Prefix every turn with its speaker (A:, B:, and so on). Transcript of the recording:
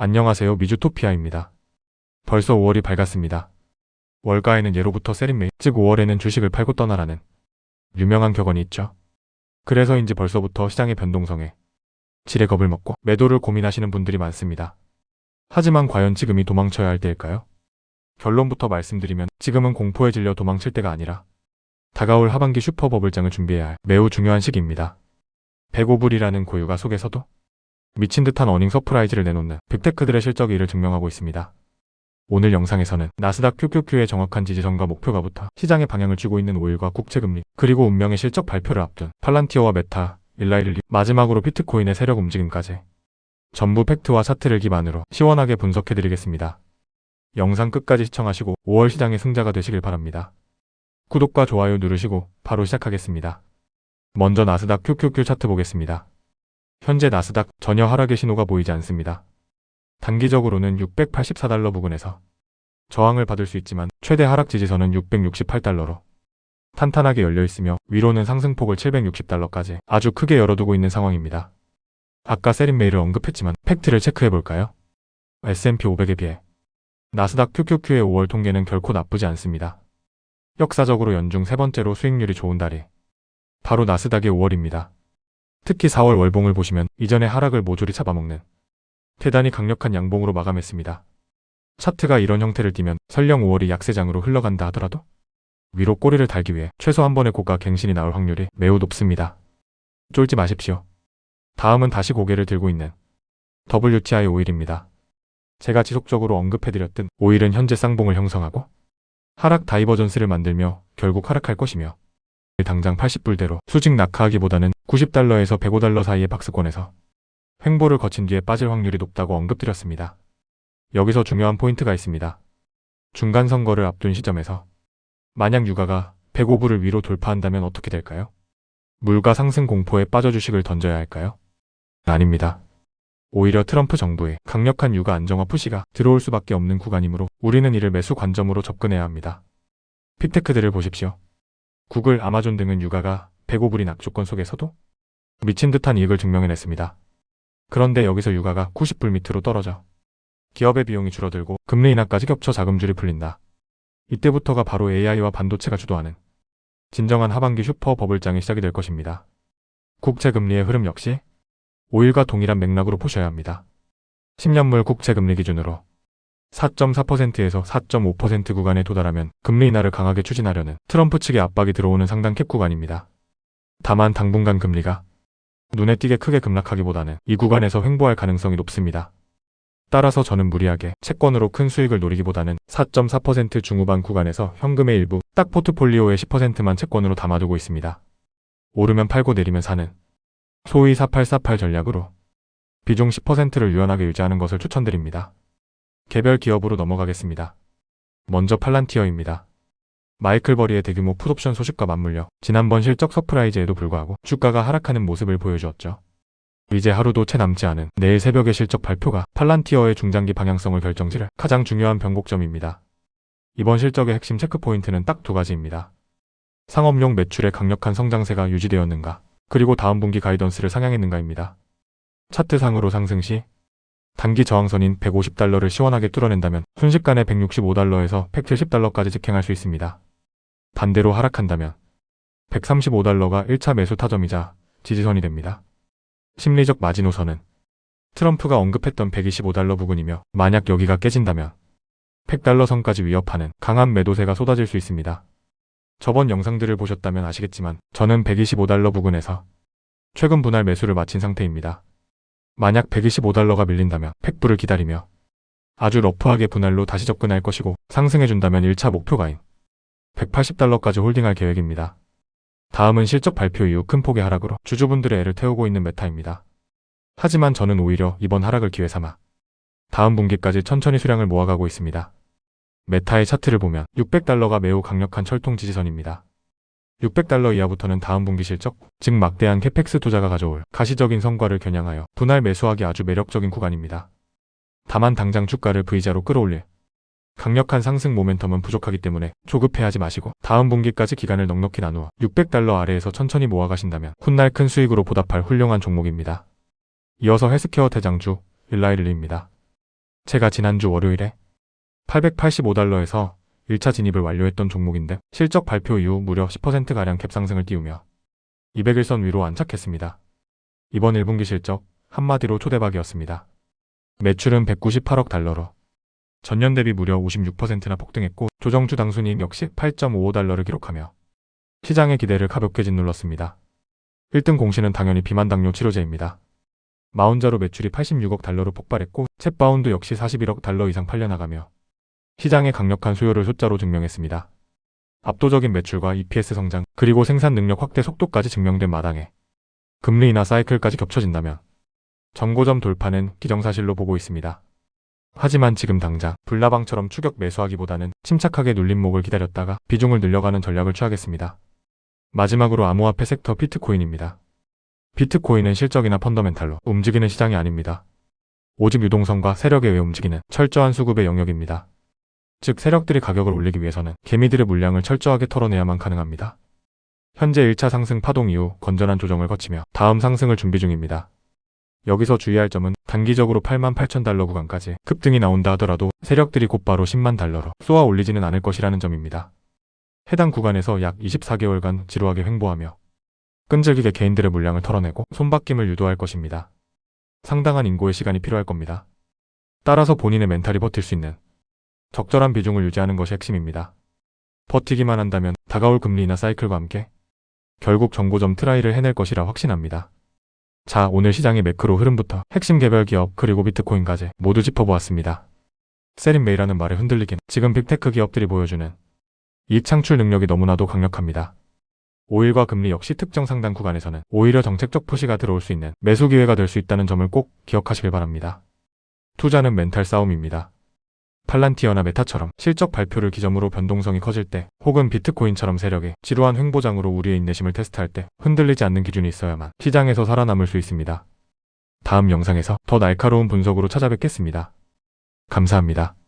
A: 안녕하세요. 미주토피아입니다. 벌써 5월이 밝았습니다. 월가에는 예로부터 세린메이, 즉 5월에는 주식을 팔고 떠나라는 유명한 격언이 있죠. 그래서인지 벌써부터 시장의 변동성에 지레 겁을 먹고 매도를 고민하시는 분들이 많습니다. 하지만 과연 지금이 도망쳐야 할 때일까요? 결론부터 말씀드리면 지금은 공포에 질려 도망칠 때가 아니라 다가올 하반기 슈퍼버블장을 준비해야 할 매우 중요한 시기입니다. 105불이라는 고유가 속에서도 미친 듯한 어닝 서프라이즈를 내놓는 빅테크들의 실적이 이를 증명하고 있습니다. 오늘 영상에서는 나스닥 QQQ의 정확한 지지선과 목표가부터 시장의 방향을 쥐고 있는 오일과 국채금리, 그리고 운명의 실적 발표를 앞둔 팔란티어와 메타, 일라이릴리, 마지막으로 비트코인의 세력 움직임까지 전부 팩트와 차트를 기반으로 시원하게 분석해드리겠습니다. 영상 끝까지 시청하시고 5월 시장의 승자가 되시길 바랍니다. 구독과 좋아요 누르시고 바로 시작하겠습니다. 먼저 나스닥 QQQ 차트 보겠습니다. 현재 나스닥 전혀 하락의 신호가 보이지 않습니다. 단기적으로는 684달러 부근에서 저항을 받을 수 있지만 최대 하락 지지선은 668달러로 탄탄하게 열려있으며 위로는 상승폭을 760달러까지 아주 크게 열어두고 있는 상황입니다. 아까 세린메이를 언급했지만 팩트를 체크해볼까요? S&P 500에 비해 나스닥 QQQ의 5월 통계는 결코 나쁘지 않습니다. 역사적으로 연중 세 번째로 수익률이 좋은 달이 바로 나스닥의 5월입니다. 특히 4월 월봉을 보시면 이전의 하락을 모조리 잡아먹는 대단히 강력한 양봉으로 마감했습니다. 차트가 이런 형태를 띠면 설령 5월이 약세장으로 흘러간다 하더라도 위로 꼬리를 달기 위해 최소 한 번의 고가 갱신이 나올 확률이 매우 높습니다. 쫄지 마십시오. 다음은 다시 고개를 들고 있는 WTI 오일입니다. 제가 지속적으로 언급해드렸던 오일은 현재 쌍봉을 형성하고 하락 다이버전스를 만들며 결국 하락할 것이며 당장 80불대로 수직 낙하하기보다는 90달러에서 105달러 사이의 박스권에서 횡보를 거친 뒤에 빠질 확률이 높다고 언급드렸습니다. 여기서 중요한 포인트가 있습니다. 중간 선거를 앞둔 시점에서 만약 유가가 105불을 위로 돌파한다면 어떻게 될까요? 물가 상승 공포에 빠져 주식을 던져야 할까요? 아닙니다. 오히려 트럼프 정부의 강력한 유가 안정화 푸시가 들어올 수밖에 없는 구간이므로 우리는 이를 매수 관점으로 접근해야 합니다. 픽테크들을 보십시오. 구글, 아마존 등은 유가가 105불인 악조건 속에서도 미친 듯한 이익을 증명해냈습니다. 그런데 여기서 유가가 90불 밑으로 떨어져 기업의 비용이 줄어들고 금리 인하까지 겹쳐 자금줄이 풀린다. 이때부터가 바로 AI와 반도체가 주도하는 진정한 하반기 슈퍼 버블장이 시작이 될 것입니다. 국채금리의 흐름 역시 오일과 동일한 맥락으로 보셔야 합니다. 10년물 국채금리 기준으로 4.4%에서 4.5% 구간에 도달하면 금리 인하를 강하게 추진하려는 트럼프 측의 압박이 들어오는 상당 캡 구간입니다. 다만 당분간 금리가 눈에 띄게 크게 급락하기보다는 이 구간에서 횡보할 가능성이 높습니다. 따라서 저는 무리하게 채권으로 큰 수익을 노리기보다는 4.4% 중후반 구간에서 현금의 일부, 딱 포트폴리오의 10%만 채권으로 담아두고 있습니다. 오르면 팔고 내리면 사는 소위 4848 전략으로 비중 10%를 유연하게 유지하는 것을 추천드립니다. 개별 기업으로 넘어가겠습니다. 먼저 팔란티어입니다. 마이클 버리의 대규모 풋옵션 소식과 맞물려 지난번 실적 서프라이즈에도 불구하고 주가가 하락하는 모습을 보여주었죠. 이제 하루도 채 남지 않은 내일 새벽의 실적 발표가 팔란티어의 중장기 방향성을 결정지를 가장 중요한 변곡점입니다. 이번 실적의 핵심 체크포인트는 딱 두 가지입니다. 상업용 매출의 강력한 성장세가 유지되었는가, 그리고 다음 분기 가이던스를 상향했는가입니다. 차트상으로 상승 시 단기 저항선인 150달러를 시원하게 뚫어낸다면 순식간에 165달러에서 170달러까지 직행할 수 있습니다. 반대로 하락한다면 135달러가 1차 매수 타점이자 지지선이 됩니다. 심리적 마지노선은 트럼프가 언급했던 125달러 부근이며 만약 여기가 깨진다면 100달러 선까지 위협하는 강한 매도세가 쏟아질 수 있습니다. 저번 영상들을 보셨다면 아시겠지만 저는 125달러 부근에서 최근 분할 매수를 마친 상태입니다. 만약 125달러가 밀린다면 100불을 기다리며 아주 러프하게 분할로 다시 접근할 것이고 상승해준다면 1차 목표가인 180달러까지 홀딩할 계획입니다. 다음은 실적 발표 이후 큰 폭의 하락으로 주주분들의 애를 태우고 있는 메타입니다. 하지만 저는 오히려 이번 하락을 기회 삼아 다음 분기까지 천천히 수량을 모아가고 있습니다. 메타의 차트를 보면 600달러가 매우 강력한 철통 지지선입니다. 600달러 이하부터는 다음 분기 실적, 즉 막대한 캐펙스 투자가 가져올 가시적인 성과를 겨냥하여 분할 매수하기 아주 매력적인 구간입니다. 다만 당장 주가를 V자로 끌어올릴 강력한 상승 모멘텀은 부족하기 때문에 조급해하지 마시고 다음 분기까지 기간을 넉넉히 나누어 600달러 아래에서 천천히 모아가신다면 훗날 큰 수익으로 보답할 훌륭한 종목입니다. 이어서 헬스케어 대장주 일라이릴리입니다. 제가 지난주 월요일에 885달러에서 1차 진입을 완료했던 종목인데 실적 발표 이후 무려 10%가량 갭상승을 띄우며 200일선 위로 안착했습니다. 이번 1분기 실적 한마디로 초대박이었습니다. 매출은 198억 달러로 전년 대비 무려 56%나 폭등했고 조정주 당순이익 역시 8.55달러를 기록하며 시장의 기대를 가볍게 짓눌렀습니다. 1등 공시는 당연히 비만당뇨 치료제입니다. 마운자로 매출이 86억 달러로 폭발했고 챗바운드 역시 41억 달러 이상 팔려나가며 시장의 강력한 수요를 숫자로 증명했습니다. 압도적인 매출과 EPS 성장 그리고 생산 능력 확대 속도까지 증명된 마당에 금리 인하 사이클까지 겹쳐진다면 정고점 돌파는 기정사실로 보고 있습니다. 하지만 지금 당장 불나방처럼 추격 매수하기보다는 침착하게 눌림목을 기다렸다가 비중을 늘려가는 전략을 취하겠습니다. 마지막으로 암호화폐 섹터 비트코인입니다. 비트코인은 실적이나 펀더멘탈로 움직이는 시장이 아닙니다. 오직 유동성과 세력에 의해 움직이는 철저한 수급의 영역입니다. 즉 세력들이 가격을 올리기 위해서는 개미들의 물량을 철저하게 털어내야만 가능합니다. 현재 1차 상승 파동 이후 건전한 조정을 거치며 다음 상승을 준비 중입니다. 여기서 주의할 점은 단기적으로 88,000달러 구간까지 급등이 나온다 하더라도 세력들이 곧바로 10만 달러로 쏘아 올리지는 않을 것이라는 점입니다. 해당 구간에서 약 24개월간 지루하게 횡보하며 끈질기게 개인들의 물량을 털어내고 손바뀜을 유도할 것입니다. 상당한 인고의 시간이 필요할 겁니다. 따라서 본인의 멘탈이 버틸 수 있는 적절한 비중을 유지하는 것이 핵심입니다. 버티기만 한다면 다가올 금리 인하 사이클과 함께 결국 정고점 트라이를 해낼 것이라 확신합니다. 자, 오늘 시장의 매크로 흐름부터 핵심 개별 기업 그리고 비트코인까지 모두 짚어보았습니다. 세린 메이라는 말에 흔들리긴 지금 빅테크 기업들이 보여주는 이익 창출 능력이 너무나도 강력합니다. 오일과 금리 역시 특정 상단 구간에서는 오히려 정책적 푸시가 들어올 수 있는 매수 기회가 될 수 있다는 점을 꼭 기억하시길 바랍니다. 투자는 멘탈 싸움입니다. 팔란티어나 메타처럼 실적 발표를 기점으로 변동성이 커질 때 혹은 비트코인처럼 세력의 지루한 횡보장으로 우리의 인내심을 테스트할 때 흔들리지 않는 기준이 있어야만 시장에서 살아남을 수 있습니다. 다음 영상에서 더 날카로운 분석으로 찾아뵙겠습니다. 감사합니다.